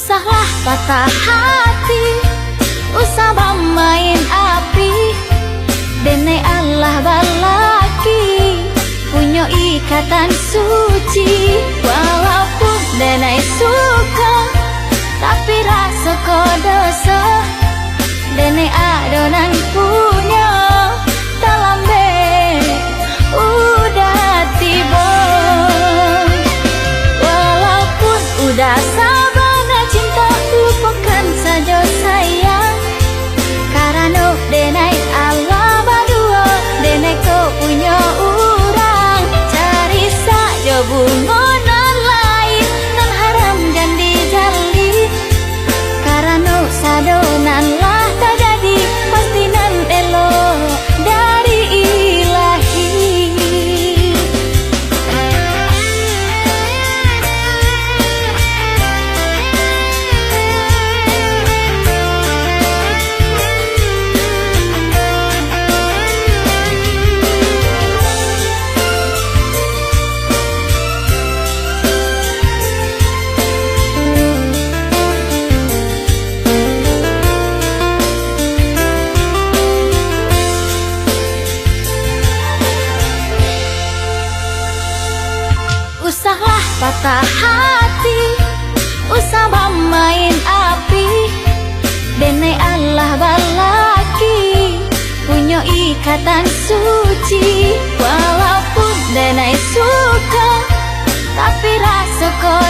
Usahlah patah hati, usah main api. Dene Allah balaki punya ikatan suci. Walaupun dene suka tapi rasa kodoso. Dene adonan punya dalam udah tiba. Walaupun udah sabarnya cinta, lupakan saja sayang. Karena denai Allah berdua, denai kau punya orang. Cari saja bunga lain nan haram dan dijalin. Karena sadonan lah tak jadi, pasti nan elok dari ilahi. Usahlah patah hati, usah main api. Dene Allah balaki punya ikatan suci. Walaupun dene suka tapi rasa kau